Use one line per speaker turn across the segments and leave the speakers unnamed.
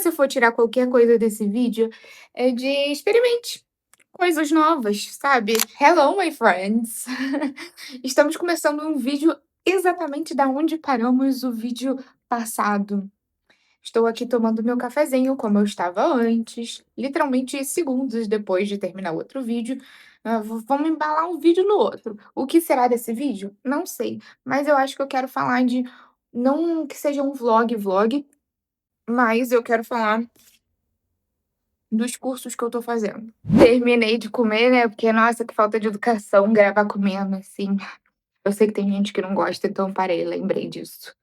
você for tirar qualquer coisa desse vídeo, é de experimente coisas novas, sabe. Hello, my friends. Estamos começando um vídeo exatamente da onde paramos o vídeo passado. Estou aqui tomando meu cafezinho como eu estava antes, literalmente segundos depois de terminar outro vídeo. Vamos embalar um vídeo no outro. O que será desse vídeo? Não sei, mas eu acho que eu quero falar de não que seja um vlog, mas eu quero falar dos cursos que eu tô fazendo. Terminei de comer, né, porque nossa, que falta de educação gravar comendo, assim. Eu sei que tem gente que não gosta, então eu parei, lembrei disso.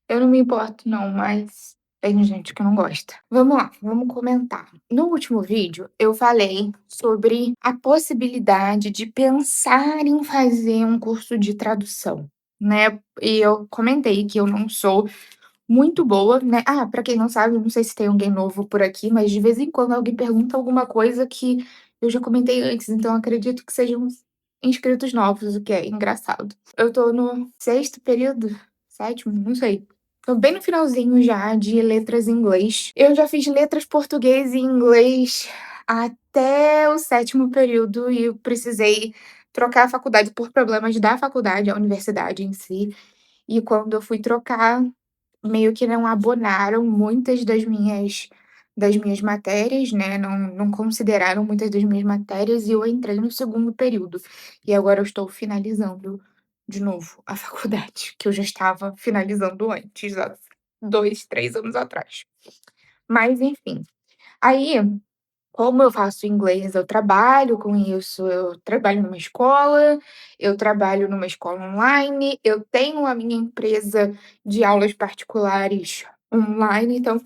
Eu não me importo não, mas tem gente que não gosta. Vamos lá, vamos comentar. No último vídeo, eu falei sobre a possibilidade de pensar em fazer um curso de tradução, né, e eu comentei que eu não sou muito boa, né. Ah, pra quem não sabe, eu não sei se tem alguém novo por aqui, mas de vez em quando alguém pergunta alguma coisa que eu já comentei antes, então acredito que sejam inscritos novos, o que é engraçado. Eu tô no sexto período, sétimo, não sei. Tô bem no finalzinho já de letras em inglês. Eu já fiz letras português e inglês até o sétimo período e eu precisei trocar a faculdade por problemas da faculdade, a universidade em si. E quando eu fui trocar, meio que não abonaram muitas das minhas matérias, né, não consideraram muitas das minhas matérias e eu entrei no segundo período. E agora eu estou finalizando de novo a faculdade, que eu já estava finalizando antes, há 2, 3 anos atrás. Mas enfim, aí como eu faço inglês, eu trabalho com isso, eu trabalho numa escola online, eu tenho a minha empresa de aulas particulares online, então,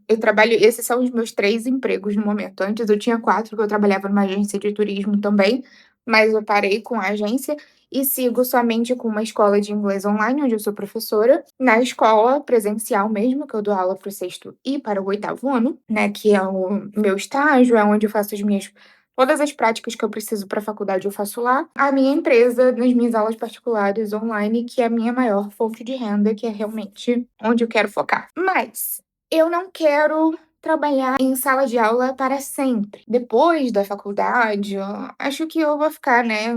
eu trabalho esses são os meus 3 empregos no momento. Antes eu tinha 4, que eu trabalhava numa agência de turismo também, mas eu parei com a agência e sigo somente com uma escola de inglês online, onde eu sou professora. Na escola presencial mesmo, que eu dou aula para o sexto e para o oitavo ano, né, que é o meu estágio, é onde eu faço as minhas todas as práticas que eu preciso para a faculdade eu faço lá. A minha empresa, nas minhas aulas particulares online, que é a minha maior fonte de renda, que é realmente onde eu quero focar. Mas eu não quero trabalhar em sala de aula para sempre. Depois da faculdade, eu acho que eu vou ficar, né,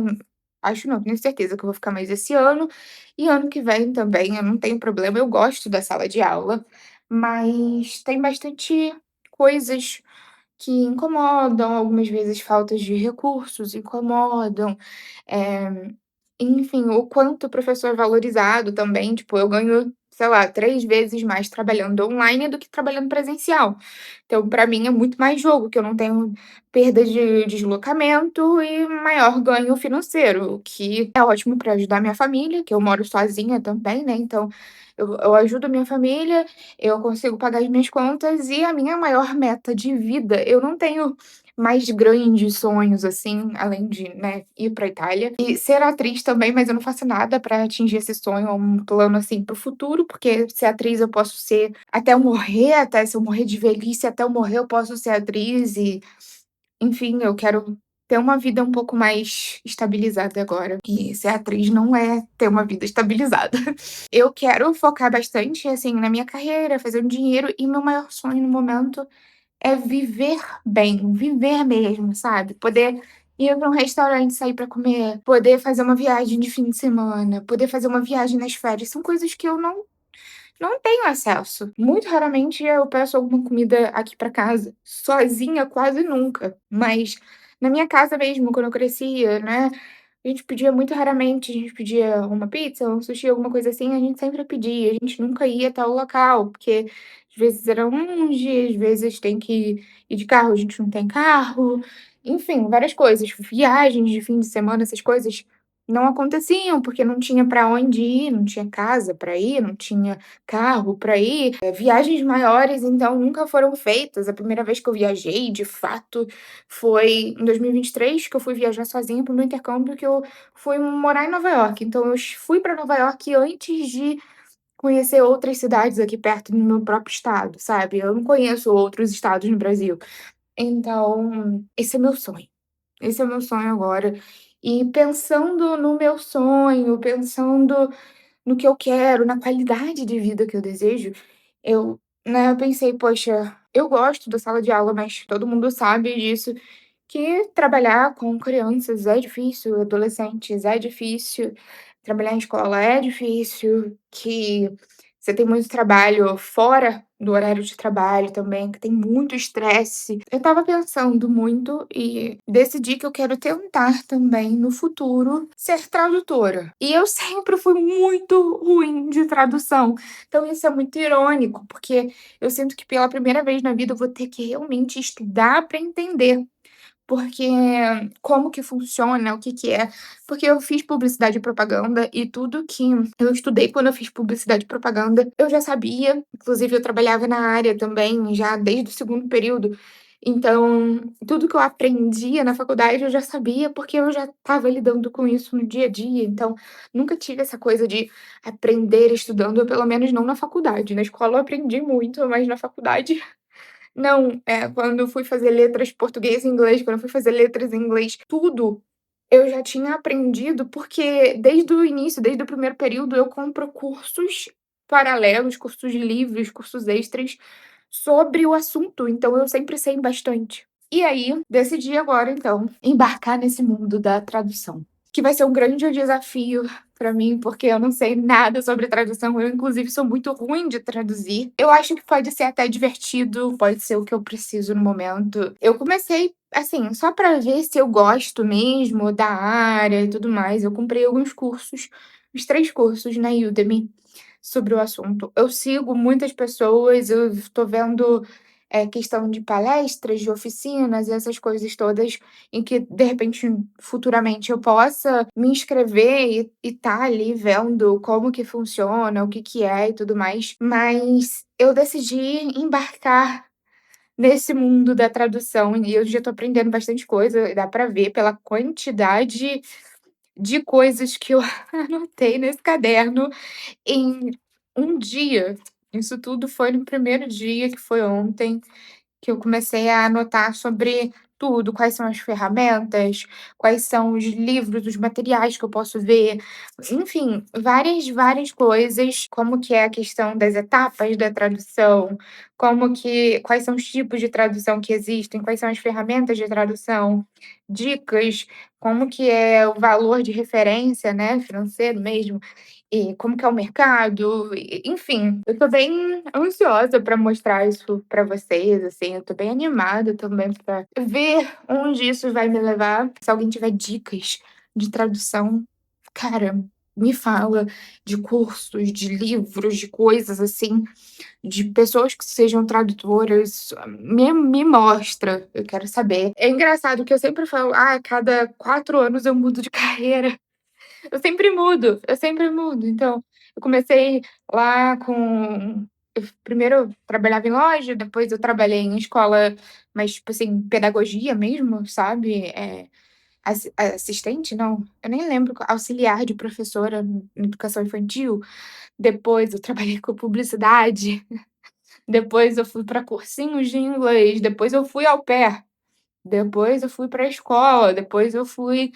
acho não, tenho certeza que eu vou ficar mais esse ano, e ano que vem também, eu não tenho problema, eu gosto da sala de aula, mas tem bastante coisas que incomodam, algumas vezes faltas de recursos incomodam, eh, enfim, o quanto o professor é valorizado também, tipo, eu ganho, sei lá, 3 vezes mais trabalhando online do que trabalhando presencial. Então, para mim é muito mais jogo, que eu não tenho perda de deslocamento e maior ganho financeiro, o que é ótimo para ajudar minha família, que eu moro sozinha também, né, então eu ajudo a minha família, eu consigo pagar as minhas contas e a minha maior meta de vida, eu não tenho mais grandes sonhos, assim, além de, né, ir pra Itália e ser atriz também, mas eu não faço nada pra atingir esse sonho, é um plano, assim, para o futuro, porque ser atriz eu posso ser até eu morrer, até se eu morrer de velhice, até eu morrer eu posso ser atriz e, enfim, eu quero ter uma vida um pouco mais estabilizada agora, e ser atriz não é ter uma vida estabilizada. Eu quero focar bastante, assim, na minha carreira, fazer um dinheiro e meu maior sonho no momento é viver bem, viver mesmo, sabe. Poder ir para um restaurante, sair para comer, poder fazer uma viagem de fim de semana, poder fazer uma viagem nas férias, são coisas que eu não tenho acesso. Muito raramente eu peço alguma comida aqui pra casa, sozinha quase nunca, mas na minha casa mesmo, quando eu crescia, né, a gente pedia muito raramente, a gente pedia uma pizza, um sushi, alguma coisa assim, a gente sempre pedia, a gente nunca ia até o local, porque às vezes era longe, às vezes tem que ir de carro, a gente não tem carro, enfim, várias coisas. Viagens de fim de semana, essas coisas não aconteciam, porque não tinha para onde ir, não tinha casa para ir, não tinha carro para ir, viagens maiores, então, nunca foram feitas. A primeira vez que eu viajei, de fato, foi em 2023, que eu fui viajar sozinha para o meu intercâmbio, que eu fui morar em Nova York. Então eu fui para Nova York antes de conhecer outras cidades aqui perto no meu próprio estado, sabe. Eu não conheço outros estados no Brasil. Então, esse é meu sonho. Esse é o meu sonho agora. E pensando no meu sonho, pensando no que eu quero, na qualidade de vida que eu desejo, eu né, eu pensei: "Poxa, eu gosto da sala de aula, mas todo mundo sabe disso, que trabalhar com crianças é difícil, adolescentes é difícil, trabalhar em escola é difícil, que você tem muito trabalho fora do horário de trabalho também, que tem muito estresse". Eu estava pensando muito e decidi que eu quero tentar também, no futuro, ser tradutora. E eu sempre fui muito ruim de tradução, então isso é muito irônico, porque eu sinto que pela primeira vez na vida eu vou ter que realmente estudar para entender. Porque como que funciona, o que que é. Porque eu fiz publicidade e propaganda e tudo que eu estudei quando eu fiz publicidade e propaganda, eu já sabia, inclusive eu trabalhava na área também já desde o segundo período. Então, tudo que eu aprendia na faculdade eu já sabia, porque eu já estava lidando com isso no dia a dia, então nunca tive essa coisa de aprender estudando, ou pelo menos não na faculdade. Na escola eu aprendi muito, mas na faculdade não, quando eu fui fazer letras português e inglês, quando eu fui fazer letras em inglês, tudo eu já tinha aprendido, porque desde o início, desde o primeiro período, eu compro cursos paralelos, cursos livres, cursos extras sobre o assunto, então eu sempre sei bastante. E aí, decidi agora então embarcar nesse mundo da tradução, que vai ser um grande desafio pra mim, porque eu não sei nada sobre tradução, eu inclusive sou muito ruim de traduzir. Eu acho que pode ser até divertido, pode ser o que eu preciso no momento. Eu comecei, assim, só pra ver se eu gosto mesmo da área e tudo mais, eu comprei alguns cursos, uns 3 cursos na Udemy sobre o assunto. Eu sigo muitas pessoas, eu tô vendo, questão de palestras, de oficinas e essas coisas todas, em que de repente, futuramente eu possa me inscrever e tá ali vendo como que funciona, o que que é e tudo mais. Mas eu decidi embarcar nesse mundo da tradução e eu já tô aprendendo bastante coisa, dá pra ver pela quantidade de coisas que eu anotei nesse caderno em um dia. Isso tudo foi no primeiro dia, que foi ontem, que eu comecei a anotar sobre tudo, quais são as ferramentas, quais são os livros, os materiais que eu posso ver, enfim, várias coisas, como que é a questão das etapas da tradução, como que quais são os tipos de tradução que existem, quais são as ferramentas de tradução, dicas, como que é o valor de referência, né, financeiro mesmo, e como que é o mercado, e enfim, eu tô bem ansiosa pra mostrar isso pra vocês, assim, eu tô bem animada também pra ver onde isso vai me levar. Se alguém tiver dicas de tradução, cara, me fala de cursos, de livros, de coisas assim, de pessoas que sejam tradutoras, me mostra, eu quero saber. É engraçado que eu sempre falo: "Ah, a cada 4 anos eu mudo de carreira". Eu sempre mudo. Então, eu comecei lá com primeiro eu trabalhava em loja, depois eu trabalhei em escola, mas, tipo assim, pedagogia mesmo, sabe, assistente não, eu nem lembro, auxiliar de professora em educação infantil. Depois eu trabalhei com publicidade, depois eu fui para cursinhos de inglês, depois eu fui au pair. Depois eu fui para a escola, depois eu fui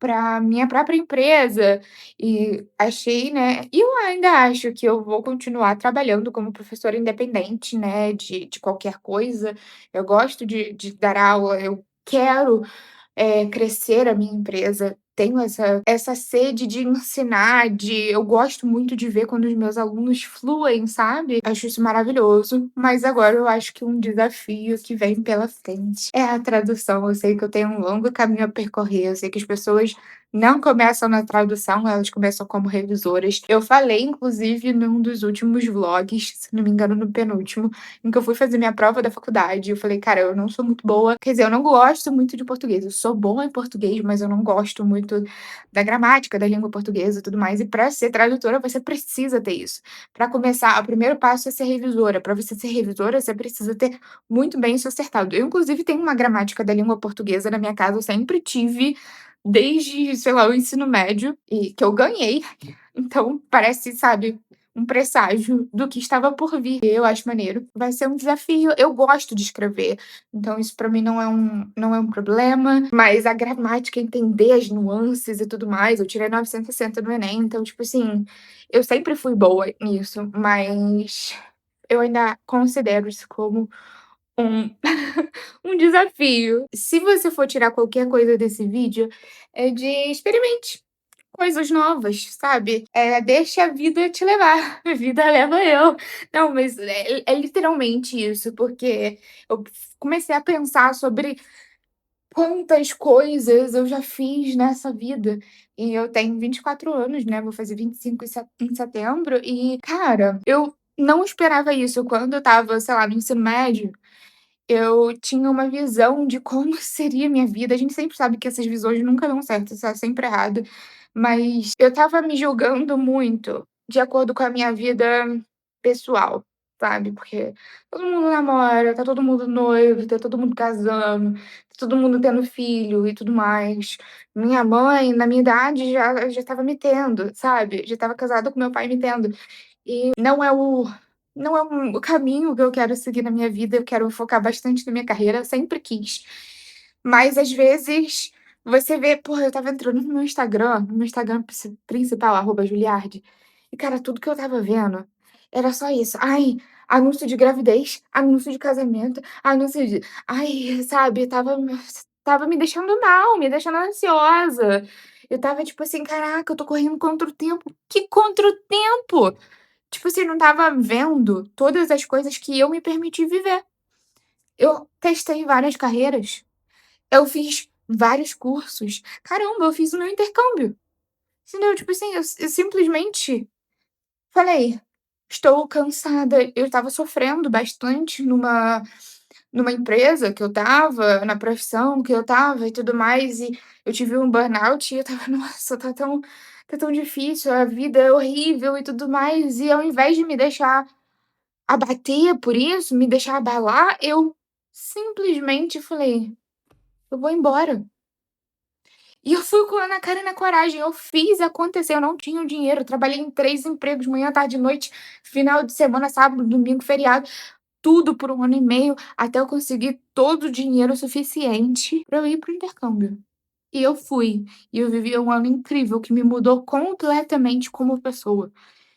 para minha própria empresa e achei, né, e eu ainda acho que eu vou continuar trabalhando como professora independente, né, de qualquer coisa. Eu gosto de dar aula, eu quero crescer a minha empresa, tenho essa sede de ensinar, eu gosto muito de ver quando os meus alunos fluem, sabe. Acho isso maravilhoso, mas agora eu acho que um desafio que vem pela frente é a tradução. Eu sei que eu tenho um longo caminho a percorrer, eu sei que as pessoas não começam na tradução, elas começam como revisoras. Eu falei inclusive num dos últimos vlogs, se não me engano no penúltimo, em que eu fui fazer minha prova da faculdade, eu falei: "Cara, eu não sou muito boa", quer dizer, eu não gosto muito de português, eu sou boa em português, mas eu não gosto muito da gramática da língua portuguesa e tudo mais, e para ser tradutora você precisa ter isso. Para começar, o primeiro passo é ser revisora, para você ser revisora, você precisa ter muito bem isso acertado. Eu inclusive tenho uma gramática da língua portuguesa na minha casa, eu sempre tive, desde, sei lá, o ensino médio, e que eu ganhei, então parece, sabe, um presságio do que estava por vir. Eu acho maneiro. Vai ser um desafio. Eu gosto de escrever, então isso pra mim não é um problema, mas a gramática, entender as nuances e tudo mais, eu tirei 960 no Enem, então, tipo assim, eu sempre fui boa nisso, mas eu ainda considero isso como um um desafio. Se você for tirar qualquer coisa desse vídeo, é de experimente coisas novas, sabe. Deixa a vida te levar, a vida leva eu. Não, mas é literalmente isso, porque eu comecei a pensar sobre quantas coisas eu já fiz nessa vida. E eu tenho 24 anos, né, vou fazer 25 em setembro e, cara, eu não esperava isso. Quando eu estava, sei lá, no ensino médio, eu tinha uma visão de como seria a minha vida. A gente sempre sabe que essas visões nunca dão certo, isso é sempre errado. Mas eu estava me julgando muito de acordo com a minha vida pessoal, sabe, porque todo mundo namora, tá todo mundo noivo, tá todo mundo casando, tá todo mundo tendo filho e tudo mais. Minha mãe, na minha idade, já estava me tendo, sabe, já estava casada com meu pai me tendo. E não é o caminho que eu quero seguir na minha vida, eu quero focar bastante na minha carreira, sempre quis. Mas às vezes você vê porra, eu estava entrando no meu Instagram principal, @juliardi, e cara, tudo que eu estava vendo era só isso. Ai, anúncio de gravidez, anúncio de casamento, anúncio de ai, sabe, estava me deixando mal, me deixando ansiosa. Eu estava tipo assim: "Caraca, eu tô correndo contra o tempo". Que contra o tempo? Tipo assim, não estava vendo todas as coisas que eu me permiti viver. Eu testei várias carreiras, eu fiz vários cursos. Caramba, eu fiz o meu intercâmbio, entendeu? Tipo assim, eu simplesmente falei: "Estou cansada". Eu estava sofrendo bastante numa empresa que eu estava, na profissão que eu estava e tudo mais, e eu tive um burnout e eu estava: "Nossa, tá tão difícil, a vida é horrível e tudo mais", e ao invés de me deixar abater por isso, me deixar abalar, eu simplesmente falei: "Eu vou embora". E eu fui com na cara e na coragem, eu fiz acontecer, eu não tinha o dinheiro, eu trabalhei em 3 empregos, manhã, tarde e noite, final de semana, sábado, domingo, feriado, tudo por 1 ano e meio, até eu conseguir todo o dinheiro suficiente para eu ir para o intercâmbio. E eu fui, e eu vivi um ano incrível que me mudou completamente como pessoa.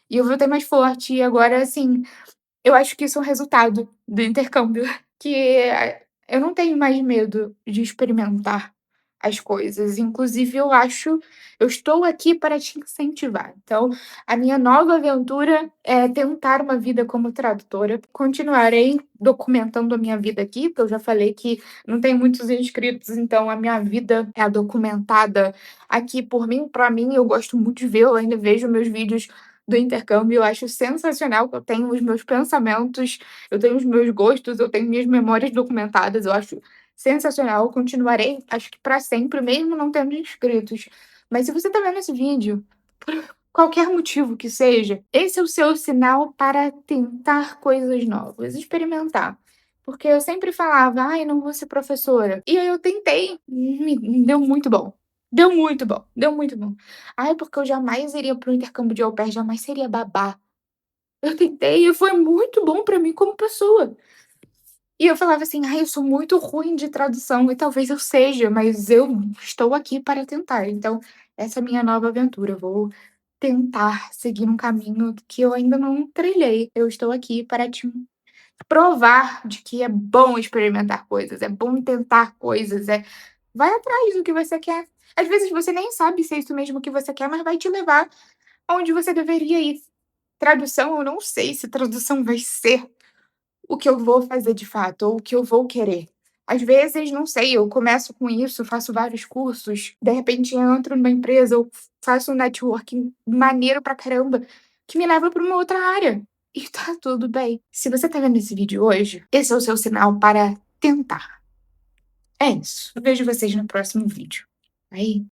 E eu voltei mais forte e agora, assim, eu acho que isso é um resultado do intercâmbio, que eu não tenho mais medo de experimentar as coisas, inclusive eu estou aqui para te incentivar. Então, a minha nova aventura é tentar uma vida como tradutora. Continuarei documentando a minha vida aqui, porque eu já falei que não tem muitos inscritos, então a minha vida é documentada aqui por mim, para mim, eu gosto muito de ver, eu ainda vejo meus vídeos do intercâmbio, eu acho sensacional que eu tenho os meus pensamentos, eu tenho os meus gostos, eu tenho minhas memórias documentadas, eu acho sensacional, continuarei, acho que para sempre, mesmo não tendo inscritos. Mas se você tá vendo esse vídeo, por qualquer motivo que seja, esse é o seu sinal para tentar coisas novas, experimentar. Porque eu sempre falava: "Ai, não vou ser professora". E aí eu tentei, me deu muito bom. Deu muito bom, deu muito bom. "Ai, porque eu jamais iria para o intercâmbio de au pair, jamais seria babá". Eu tentei e foi muito bom para mim como pessoa. E eu falava assim: "Ai, eu sou muito ruim de tradução", e talvez eu seja, mas eu estou aqui para tentar. Então, essa é a minha nova aventura, eu vou tentar seguir um caminho que eu ainda não trilhei. Eu estou aqui para te provar de que é bom experimentar coisas, é bom tentar coisas, vai atrás do que você quer. Às vezes você nem sabe se é isso mesmo que você quer, mas vai te levar aonde você deveria ir. Tradução, eu não sei se tradução vai ser o que eu vou fazer de fato, ou o que eu vou querer. Às vezes, não sei, eu começo com isso, faço vários cursos, de repente entro numa empresa, eu faço um networking maneiro pra caramba, que me leva pra uma outra área. E tá tudo bem. Se você tá vendo esse vídeo hoje, esse é o seu sinal para tentar. É isso. Eu vejo vocês no próximo vídeo. Aí